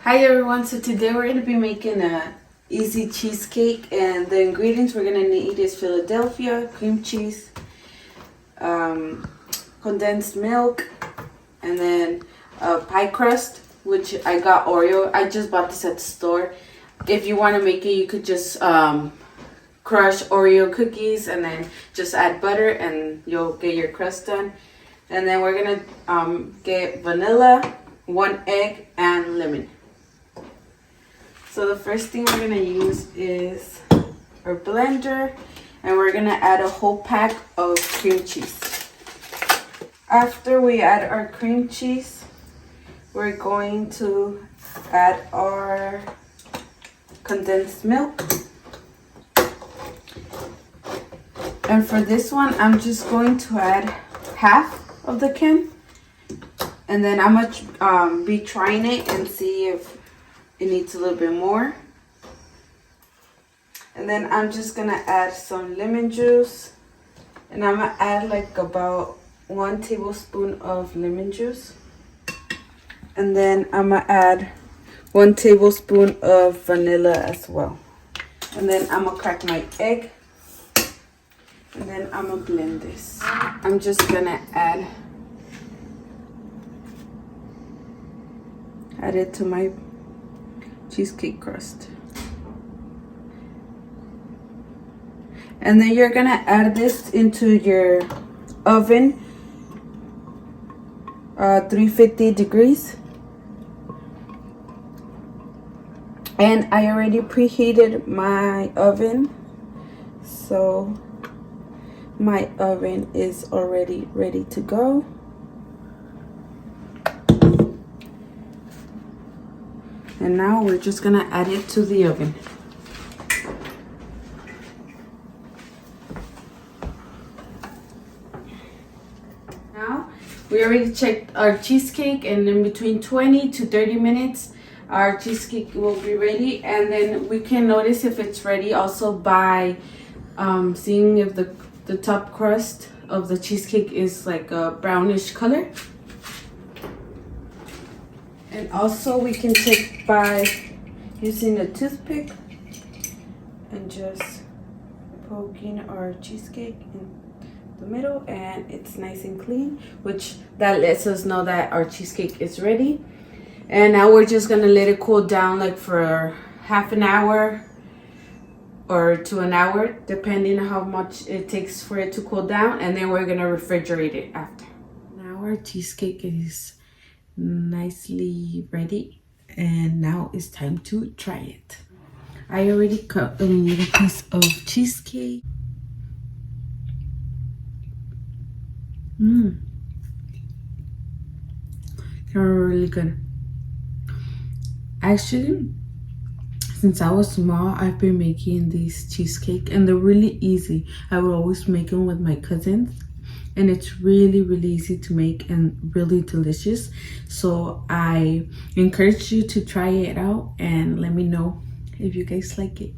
Hi everyone, so today we're going to be making a easy cheesecake, and the ingredients we're going to need is Philadelphia, cream cheese, condensed milk, and then pie crust, which I got Oreo. I just bought this at the store. If you want to make it, you could just crush Oreo cookies and then just add butter and you'll get your crust done. And then we're going to get vanilla, 1 egg, and lemon. So the first thing we're going to use is our blender, and we're going to add a whole pack of cream cheese. After we add our cream cheese, we're going to add our condensed milk. And for this one, I'm just going to add half of the can. And then I'm going to be trying it and see if it needs a little bit more. And then I'm just going to add some lemon juice. And I'm going to add like about 1 tablespoon of lemon juice. And then I'm going to add 1 tablespoon of vanilla as well. And then I'm going to crack my egg. And then I'm going to blend this. I'm just going to add it to my cheesecake crust. And then you're gonna add this into your oven, 350 degrees. And I already preheated my oven, so my oven is already ready to go. And now we're just gonna add it to the oven. Now, we already checked our cheesecake, and in between 20 to 30 minutes, our cheesecake will be ready. And then we can notice if it's ready also by seeing if the top crust of the cheesecake is like a brownish color. And also we can check by using a toothpick and just poking our cheesecake in the middle, and it's nice and clean, which that lets us know that our cheesecake is ready. And now we're just gonna let it cool down like for half an hour or to an hour, depending on how much it takes for it to cool down, and then we're gonna refrigerate it after. Now our cheesecake is nicely ready, and now it's time to try it. I already cut a little piece of cheesecake. They're really good. Actually, since I was small, I've been making these cheesecake, and they're really easy. I would always make them with my cousins, and it's really easy to make and really delicious. So I encourage you to try it out and let me know if you guys like it.